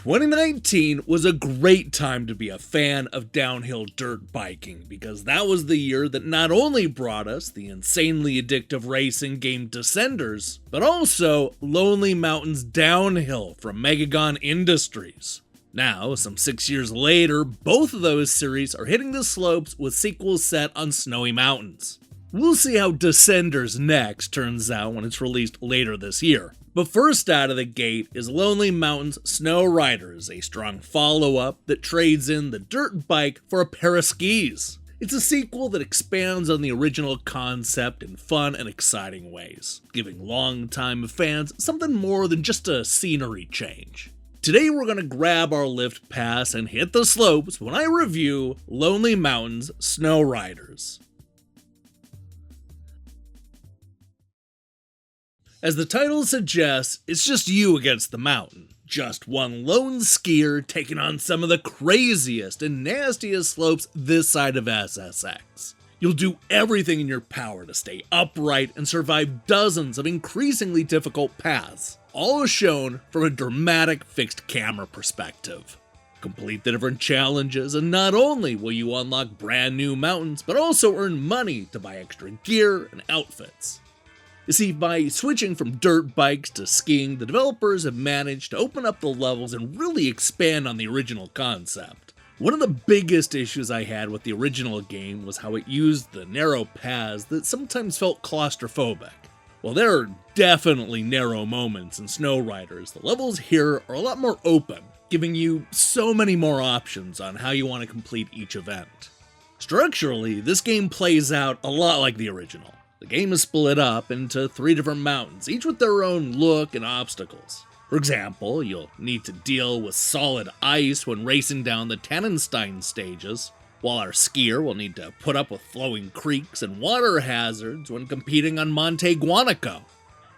2019 was a great time to be a fan of downhill dirt biking because that was the year that not only brought us the insanely addictive racing game Descenders, but also Lonely Mountains Downhill from Megagon Industries. Now, some 6 years later, both of those series are hitting the slopes with sequels set on snowy mountains. We'll see how Descenders Next turns out when it's released later this year. But first out of the gate is Lonely Mountains Snow Riders, a strong follow-up that trades in the dirt bike for a pair of skis. It's a sequel that expands on the original concept in fun and exciting ways, giving longtime fans something more than just a scenery change. Today we're going to grab our lift pass and hit the slopes when I review Lonely Mountains Snow Riders. As the title suggests, it's just you against the mountain. Just one lone skier taking on some of the craziest and nastiest slopes this side of SSX. You'll do everything in your power to stay upright and survive dozens of increasingly difficult paths, all shown from a dramatic fixed camera perspective. Complete the different challenges, and not only will you unlock brand new mountains, but also earn money to buy extra gear and outfits. You see, by switching from dirt bikes to skiing, the developers have managed to open up the levels and really expand on the original concept. One of the biggest issues I had with the original game was how it used the narrow paths that sometimes felt claustrophobic. While there are definitely narrow moments in Snow Riders, the levels here are a lot more open, giving you so many more options on how you want to complete each event. Structurally, this game plays out a lot like the original. The game is split up into 3 different mountains, each with their own look and obstacles. For example, you'll need to deal with solid ice when racing down the Tannenstein stages, while our skier will need to put up with flowing creeks and water hazards when competing on Monte Guanaco.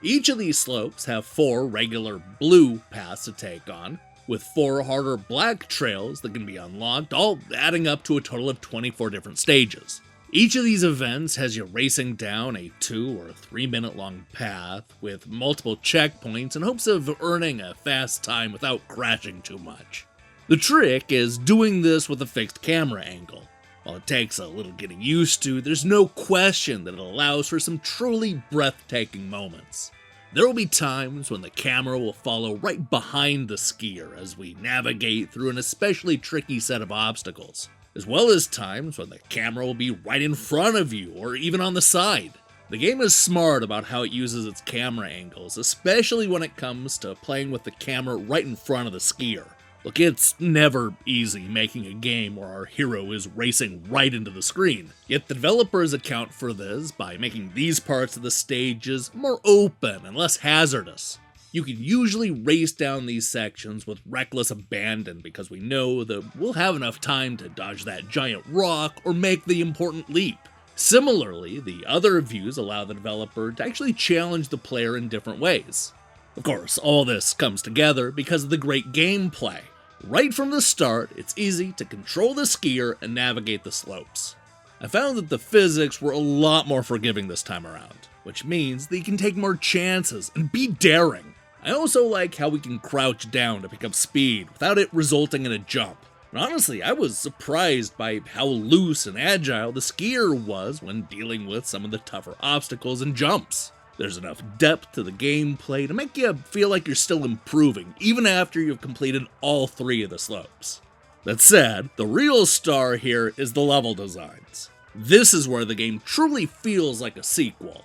Each of these slopes have 4 regular blue paths to take on, with 4 harder black trails that can be unlocked, all adding up to a total of 24 different stages. Each of these events has you racing down a 2 or 3 minute long path with multiple checkpoints in hopes of earning a fast time without crashing too much. The trick is doing this with a fixed camera angle. While it takes a little getting used to, there's no question that it allows for some truly breathtaking moments. There will be times when the camera will follow right behind the skier as we navigate through an especially tricky set of obstacles, as well as times when the camera will be right in front of you or even on the side. The game is smart about how it uses its camera angles, especially when it comes to playing with the camera right in front of the skier. Look, it's never easy making a game where our hero is racing right into the screen, yet the developers account for this by making these parts of the stages more open and less hazardous. You can usually race down these sections with reckless abandon because we know that we'll have enough time to dodge that giant rock or make the important leap. Similarly, the other views allow the developer to actually challenge the player in different ways. Of course, all this comes together because of the great gameplay. Right from the start, it's easy to control the skier and navigate the slopes. I found that the physics were a lot more forgiving this time around, which means that you can take more chances and be daring. I also like how we can crouch down to pick up speed without it resulting in a jump. And honestly, I was surprised by how loose and agile the skier was when dealing with some of the tougher obstacles and jumps. There's enough depth to the gameplay to make you feel like you're still improving, even after you've completed all 3 of the slopes. That said, the real star here is the level designs. This is where the game truly feels like a sequel.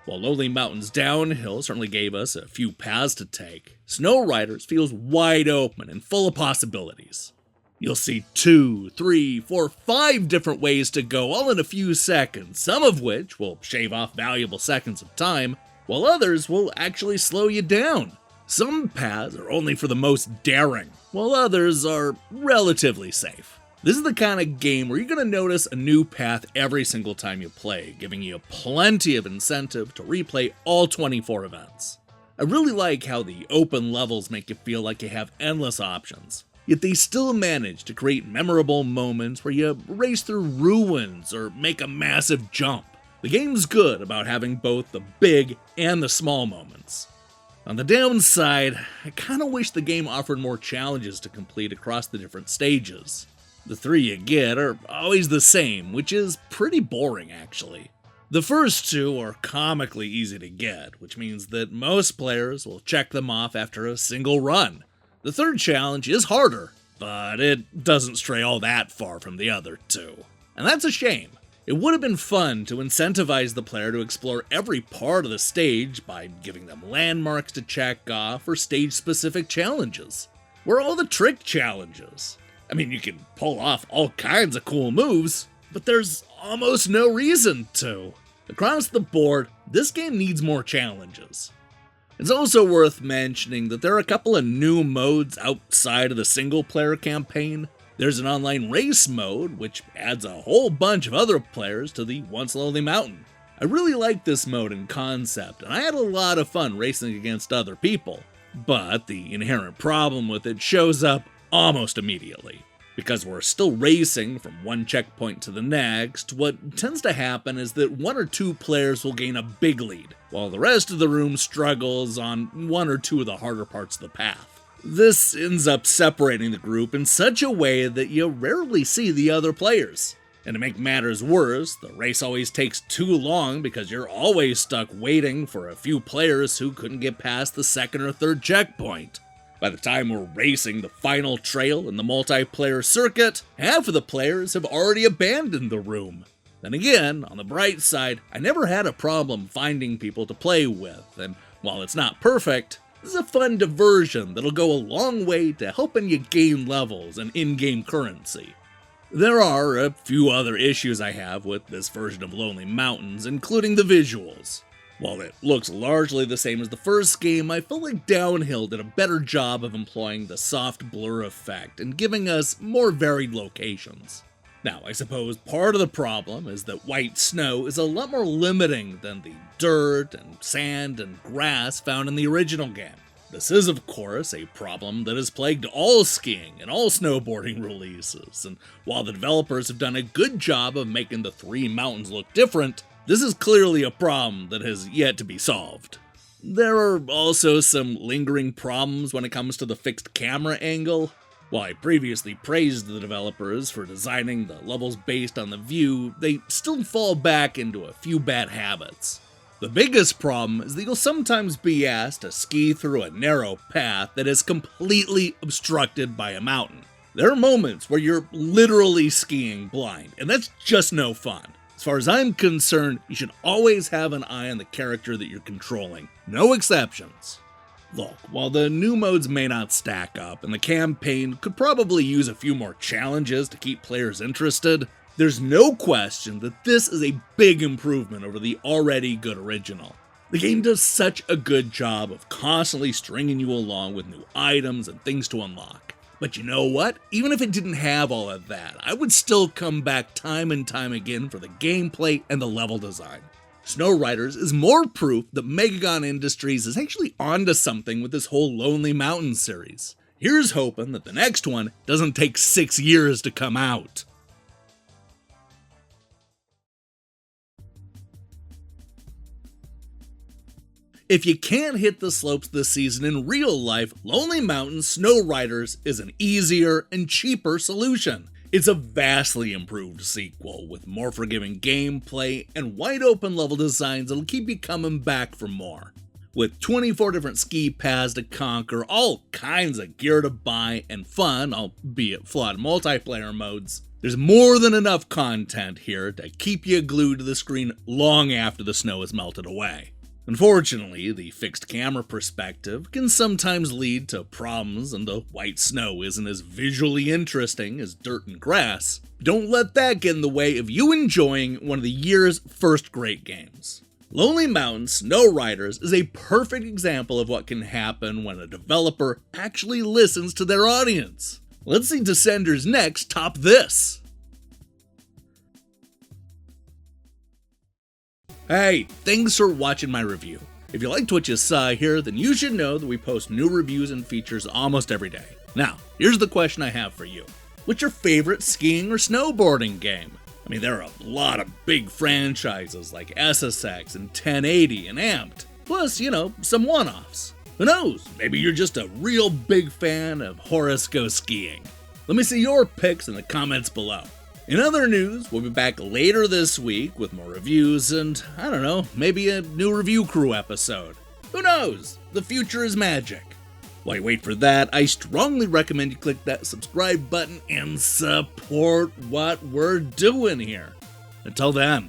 While Lonely Mountains Downhill certainly gave us a few paths to take, Snow Riders feels wide open and full of possibilities. You'll see 2, 3, 4, 5 different ways to go all in a few seconds, some of which will shave off valuable seconds of time, while others will actually slow you down. Some paths are only for the most daring, while others are relatively safe. This is the kind of game where you're going to notice a new path every single time you play, giving you plenty of incentive to replay all 24 events. I really like how the open levels make you feel like you have endless options, yet they still manage to create memorable moments where you race through ruins or make a massive jump. The game's good about having both the big and the small moments. On the downside, I kinda wish the game offered more challenges to complete across the different stages. The 3 you get are always the same, which is pretty boring actually. The first 2 are comically easy to get, which means that most players will check them off after a single run. The 3rd challenge is harder, but it doesn't stray all that far from the other 2. And that's a shame. It would have been fun to incentivize the player to explore every part of the stage by giving them landmarks to check off or stage-specific challenges. Where are all the trick challenges? I mean, you can pull off all kinds of cool moves, but there's almost no reason to. Across the board, this game needs more challenges. It's also worth mentioning that there are a couple of new modes outside of the single-player campaign. There's an online race mode, which adds a whole bunch of other players to the Once Lonely Mountain. I really like this mode in concept, and I had a lot of fun racing against other people. But the inherent problem with it shows up almost immediately. Because we're still racing from one checkpoint to the next, what tends to happen is that 1 or 2 players will gain a big lead, while the rest of the room struggles on 1 or 2 of the harder parts of the path. This ends up separating the group in such a way that you rarely see the other players. And to make matters worse, the race always takes too long because you're always stuck waiting for a few players who couldn't get past the 2nd or 3rd checkpoint. By the time we're racing the final trail in the multiplayer circuit, half of the players have already abandoned the room. Then again, on the bright side, I never had a problem finding people to play with, and while it's not perfect, this is a fun diversion that'll go a long way to helping you gain levels and in-game currency. There are a few other issues I have with this version of Lonely Mountains, including the visuals. While it looks largely the same as the first game, I feel like Downhill did a better job of employing the soft blur effect and giving us more varied locations. Now, I suppose part of the problem is that white snow is a lot more limiting than the dirt and sand and grass found in the original game. This is, of course, a problem that has plagued all skiing and all snowboarding releases, and while the developers have done a good job of making the 3 mountains look different, this is clearly a problem that has yet to be solved. There are also some lingering problems when it comes to the fixed camera angle. While I previously praised the developers for designing the levels based on the view, they still fall back into a few bad habits. The biggest problem is that you'll sometimes be asked to ski through a narrow path that is completely obstructed by a mountain. There are moments where you're literally skiing blind, and that's just no fun. As far as I'm concerned, you should always have an eye on the character that you're controlling. No exceptions. Look, while the new modes may not stack up, and the campaign could probably use a few more challenges to keep players interested, there's no question that this is a big improvement over the already good original. The game does such a good job of constantly stringing you along with new items and things to unlock. But you know what? Even if it didn't have all of that, I would still come back time and time again for the gameplay and the level design. Snow Riders is more proof that Megagon Industries is actually onto something with this whole Lonely Mountain series. Here's hoping that the next one doesn't take 6 years to come out. If you can't hit the slopes this season in real life, Lonely Mountain Snow Riders is an easier and cheaper solution. It's a vastly improved sequel with more forgiving gameplay and wide open level designs that'll keep you coming back for more. With 24 different ski paths to conquer, all kinds of gear to buy, and fun, albeit flawed multiplayer modes, there's more than enough content here to keep you glued to the screen long after the snow has melted away. Unfortunately, the fixed camera perspective can sometimes lead to problems and the white snow isn't as visually interesting as dirt and grass. Don't let that get in the way of you enjoying one of the year's first great games. Lonely Mountain Snow Riders is a perfect example of what can happen when a developer actually listens to their audience. Let's see Descenders next top this. Hey, thanks for watching my review. If you liked what you saw here, then you should know that we post new reviews and features almost every day. Now, here's the question I have for you. What's your favorite skiing or snowboarding game? I mean, there are a lot of big franchises like SSX and 1080 and Amped, plus, some one-offs. Who knows, maybe you're just a real big fan of Horace Go Skiing. Let me see your picks in the comments below. In other news, we'll be back later this week with more reviews and, I don't know, maybe a new review crew episode. Who knows? The future is magic. While you wait for that, I strongly recommend you click that subscribe button and support what we're doing here. Until then,